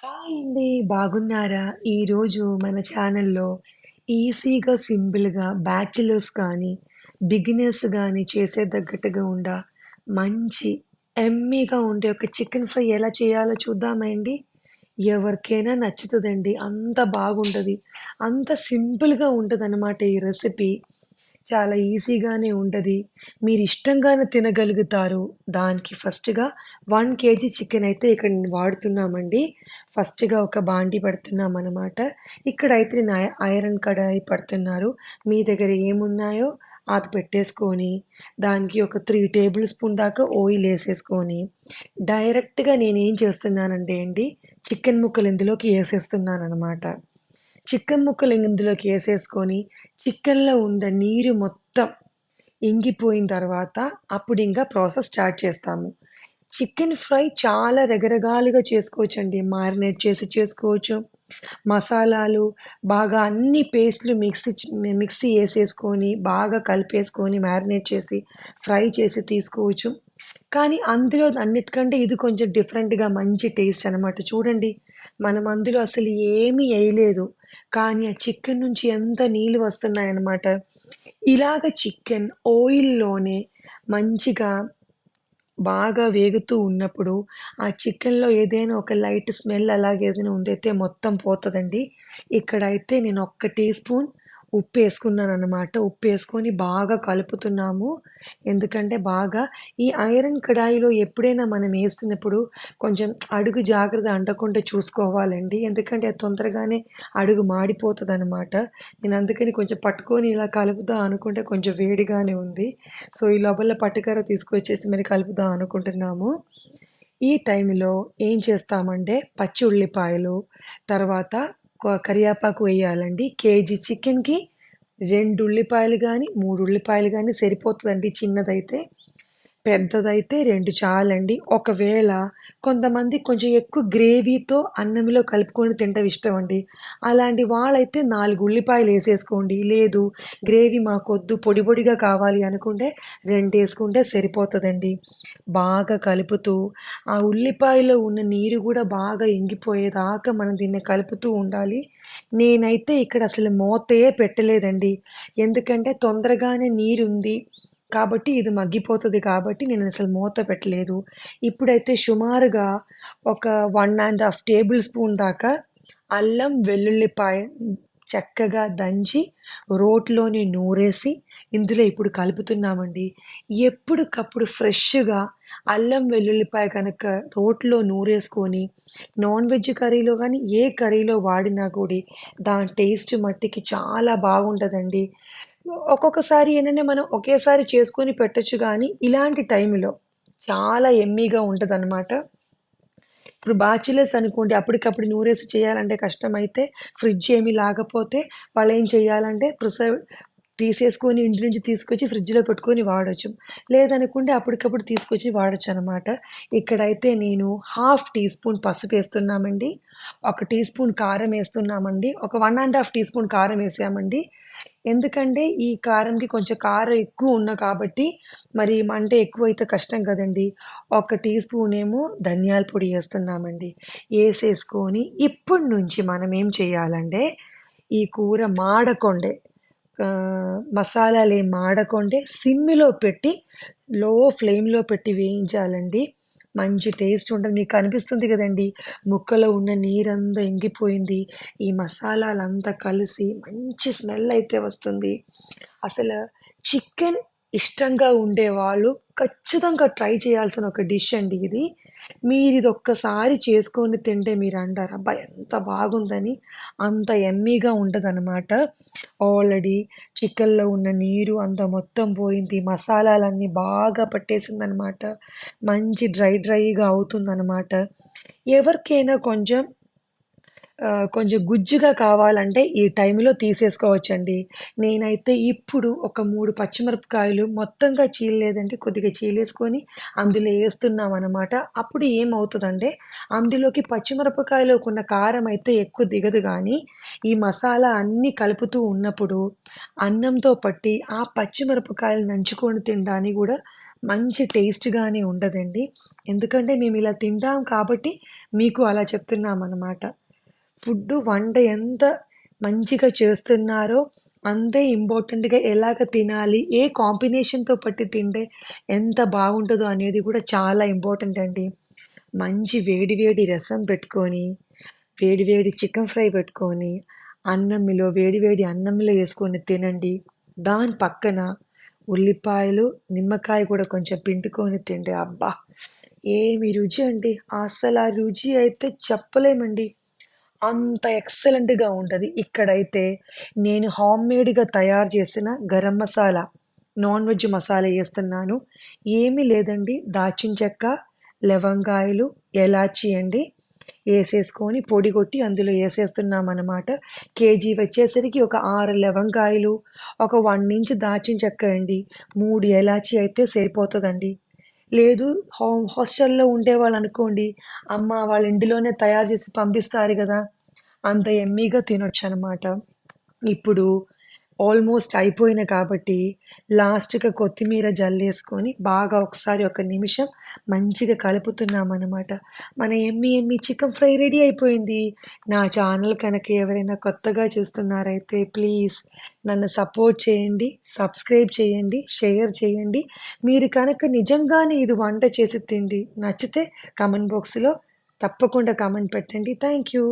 Hi అండి. బాగున్నారా? ఈరోజు మన ఛానల్‌లో ఈజీగా, సింపుల్‌గా బ్యాచిలర్స్ కానీ, బిగినర్స్ గానీ చేసేతగ్గట్టుగా మంచి యమ్మీగా ఉండే ఒక చికెన్ ఫ్రై ఎలా చేయాలో చూద్దామా అండి? ఎవరికైనా నచ్చుతదండి. అంత బాగుంటది. అంత సింపుల్‌గా ఉంటదనమాట ఈ రెసిపీ. చాలా ఈజీగానే ఉంటది. మీరిష్టంగానే తినగలుగుతారు. దానికి ఫస్ట్‌గా 1 కేజీ చికెన్ అయితే ఇక్కడ నేను వాడుతున్నామండి. ఫస్ట్‌గా ఒక బాండీ పెడుతున్నామనమాట. ఇక్కడైతే నేను ఐరన్ కడాయి పెడుతున్నారు. మీ దగ్గర ఏమున్నాయో అది పెట్టేసుకొని, దానికి ఒక 3 టేబుల్ స్పూన్ దాకా ఆయిల్ ఏసేసుకొని, డైరెక్ట్‌గా నేనేం చేస్తున్నానంటే అండి, చికెన్ ముక్కలు ఇందులోకి ఏసేస్తున్నాననమాట. చికెన్ ముక్కలు ఇందులోకి ఏసేసుకొని, చికెన్‌లో ఉన్న నీరు మొత్తం ఇంగిపోయిన తర్వాత అప్పుడింక ప్రాసెస్ స్టార్ట్ చేస్తాము. చికెన్ ఫ్రై చాలా రకరకాలుగా చేసుకోవచ్చండి. మారినేట్ చేసి చేసుకోవచ్చు. మసాలాలు బాగా అన్ని పేస్టులు మిక్సీ ఏసేసుకొని, బాగా కలిపేసుకొని, మారినేట్ చేసి, ఫ్రై చేసి తీసుకోవచ్చు. కానీ అందులో అన్నిటికంటే ఇది కొంచెం డిఫరెంట్‌గా మంచి టేస్ట్ అనమాట. చూడండి, మనం అందులో అసలు ఏమీ ఎయలేదు. కానీ ఆ చికెన్ నుంచి ఎంత నీళ్ళు వస్తున్నాయన్నమాట. ఇలాగ చికెన్ ఆయిల్‌లోనే మంచిగా బాగా వేగుతూ ఉన్నప్పుడు, ఆ చికెన్‌లో ఏదైనా ఒక లైట్ స్మెల్ అలాగేదైనా ఉందైతే మొత్తం పోతదండి. ఇక్కడైతే నేను ఒక్క టీ స్పూన్ ఉప్పేసుకున్నాననమాట. ఉప్పేసుకొని బాగా కలుపుతున్నాము. ఎందుకంటే బాగా ఈ ఐరన్ కడాయిలో ఎప్పుడైనా మనం ఏస్తున్నప్పుడు కొంచెం అడుగు జాగ్రత్త అంటకుండా చూసుకోవాలండి. ఎందుకంటే అది తొందరగానే అడుగు మాడిపోతదనమాట. నేను అందుకని కొంచెం పట్టుకొని ఇలా కలుపుదాం అనుకుంటే కొంచెం వేడిగానే ఉంది. సో, ఈ లోపల పట్టుకర్ర తీసుకొచ్చేసి మరి కలుపుదాం అనుకుంటున్నాము. ఈ టైంలో ఏం చేస్తామంటే పచ్చి ఉల్లిపాయలు, తర్వాత కరివేపాకు వేయాలండి. కేజీ చికెన్‌కి 2 ఉల్లిపాయలు గానీ, 3 ఉల్లిపాయలు గానీ సరిపోతదండి చిన్నదైతే. పెద్దదైతే 2 చాలండి. ఒకవేళ కొంతమంది కొంచెం ఎక్కువ గ్రేవీతో అన్నంలో కలుపుకొని తినటం ఇష్టమండి. అలాంటి వాళ్ళైతే 4 ఉల్లిపాయలేసేసుకోండి. లేదు, గ్రేవీ మాకొద్దు పొడి పొడిగా కావాలి అనుకుంటే 2 ఏసుకుంటే సరిపోతదండి. బాగా కలుపుతూ, ఆ ఉల్లిపాయలో ఉన్న నీరు గూడా బాగా ఇంగిపోయేదాకా మనం దీన్ని కలుపుతూ ఉండాలి. నేనైతే ఇక్కడ అసలు మూతయే పెట్టలేదండి. ఎందుకంటే తొందరగానే నీరుంది కాబట్టి ఇది మగ్గిపోతది కాబట్టి నేనసలు మూత పెట్టలేదు. ఇప్పుడైతే సుమారుగా ఒక 1 ½ టేబుల్ స్పూన్ దాకా అల్లం, వెల్లుల్లిపాయ చక్కగా దంచి రోట్లోనే నూరేసి ఇందులో ఇప్పుడు కలుపుతున్నామండి. ఎప్పటికప్పుడు ఫ్రెష్‌గా అల్లం, వెల్లుల్లిపాయ కనుక రోట్లో నూరేసుకొని నాన్ వెజ్ కర్రీలో గానీ, ఏ కర్రీలో వాడినా కూడి దాని టేస్ట్ మట్టికి చాలా బాగుంటదండి. ఒక్కొక్కసారి ఏంటంటే మనం ఒకేసారి చేసుకొని పెట్టొచ్చు గానీ, ఇలాంటి టైంలో చాలా యమ్మీగా ఉంటదనమాట. ఇప్పుడు బ్యాచిలర్స్ అనుకోండి అప్పటికప్పుడు నూరేసి చేయాలంటే కష్టమైతే, ఫ్రిడ్జ్ ఏమీ లేకపోతే వాళ్ళేం చేయాలంటే తీసేసుకొని ఇంటి నుంచి తీసుకొచ్చి ఫ్రిడ్జ్‌లో పెట్టుకొని వాడొచ్చు. లేదనుకుంటే అప్పటికప్పుడు తీసుకొచ్చి వాడొచ్చనమాట. ఇక్కడైతే నేను హాఫ్ టీ స్పూన్ పసుపేస్తున్నామండి. ఒక టీ స్పూన్ కారం ఏస్తున్నామండి. ఒక 1 ½ టీ స్పూన్ కారం ఏసామండి. ఎందుకంటే ఈ కారంకి కొంచెం కారం ఎక్కువ కాబట్టి మరి మంట ఎక్కువైతే కష్టం కదండీ. ఒక టీ స్పూన్ ఏమో ధనియాల పొడి ఏస్తున్నామండి. ఏసేసుకొని ఇప్పటి నుంచి మనం ఏం చేయాలంటే ఈ కూర మాడకుండే మసాలాలేం మాడకుండే సిమ్‌లో పెట్టి లో ఫ్లేమ్‌లో పెట్టి వేయించాలండి. మంచి టేస్ట్ ఉంటది. మీకు కనిపిస్తుంది గదండీ! ముక్కలో ఉన్న నీరంతా ఇంకిపోయింది. ఈ మసాలాలంతా కలిసి మంచి స్మెల్ అయితే వస్తుంది. అసలు చికెన్ ఇష్టంగా ఉండేవాళ్ళు ఖచ్చితంగా ట్రై చేయాల్సిన ఒక డిష్ అండి ఇది. మీరిదొక్కసారి చేసుకొని తింటే మీరంటారు, అబ్బా! ఎంత బాగుందని. అంత యమ్మీగా ఉంటదనమాట. ఆల్రెడీ చికెన్‌లో ఉన్న నీరు అంతా మొత్తం పోయింది. మసాలాలన్నీ బాగా పట్టేసిందనమాట. మంచి డ్రైగా అవుతుందనమాట. ఎవరికైనా కొంచెం గుజ్జుగా కావాలంటే ఈ టైంలో తీసేసుకోవచ్చండి. నేనైతే ఇప్పుడు ఒక 3 పచ్చిమిరపకాయలు మొత్తంగా చీలలేదంటే కొద్దిగా చీలేసుకొని అందులో ఏస్తున్నామనమాట. అప్పుడు ఏమవుతదంటే అందులోకి పచ్చిమిరపకాయలోకున్న కారం అయితే ఎక్కువ దిగదు గానీ, ఈ మసాలా అన్నీ కలుపుతూ ఉన్నప్పుడు అన్నంతో పట్టి ఆ పచ్చిమిరపకాయలు నంచుకొని తినడానికి గూడా మంచి టేస్ట్‌గానే ఉండదండి. ఎందుకంటే మేమిలా తింటాం కాబట్టి మీకు అలా చెప్తున్నామనమాట. వంట ఎంత మంచిగా చేస్తున్నారో అంతే ఇంపార్టెంట్‌గా ఎలాగ తినాలి, ఏ కాంబినేషన్‌తో పట్టి తింటే ఎంత బాగుంటదో అనేది కూడా చాలా ఇంపార్టెంట్ అండి. మంచి వేడి వేడి రసం పెట్టుకొని, వేడి వేడి చికెన్ ఫ్రై పెట్టుకొని, వేడి వేడి అన్నంలో యేసుకొని తినండి. దాని పక్కన ఉల్లిపాయలు, నిమ్మకాయ కూడా కొంచెం పిండుకొని తింటే అబ్బా! ఏమి రుచి అండి. అసల ఆ రుచి అయితే చెప్పలేమండి. అంత ఎక్సలెంట్‌గా ఉంటది. ఇక్కడైతే నేను హోమ్‌మేడ్‌గా తయారు చేసిన గరం మసాలా, నాన్ వెజ్ మసాలా ఏస్తున్నాను. ఏమీ లేదండి. దాల్చిన చెక్క, లవంగాయలు, ఎలాచీ అండి. ఏసేసుకొని పొడి కొట్టి అందులో ఏసేస్తున్నామనమాట. కేజీ వచ్చేసరికి ఒక 6 లవంగాయలు, ఒక 1 ఇంచ్ దాల్చిన చెక్క అండి. 3 ఎలాచీ అయితే సరిపోతదండి. లేదు హాస్టల్‌లో ఉండేవాళ్ళనుకోండి, అమ్మ వాళ్ళ ఇంటిలోనే తయారు చేసి పంపిస్తారు గదా! అంత యమ్మీగా తినొచ్చనమాట. ఇప్పుడు ఆల్మోస్ట్ అయిపోయిన కాబట్టి లాస్ట్‌గా కొత్తిమీర జల్లేసుకొని బాగా ఒకసారి ఒక నిమిషం మంచిగా కలుపుతున్నామనమాట. మన యమ్మీ చికెన్ ఫ్రై రెడీ అయిపోయింది. నా ఛానల్ కనుక ఎవరైనా కొత్తగా చూస్తున్నారైతే ప్లీజ్ నన్ను సపోర్ట్ చేయండి, సబ్స్క్రైబ్ చేయండి, షేర్ చేయండి. మీరు కనుక నిజంగానే ఇది వంట చేసి తిండి నచ్చితే కామెంట్ బాక్స్‌లో తప్పకుండా కామెంట్ పెట్టండి. Thank you.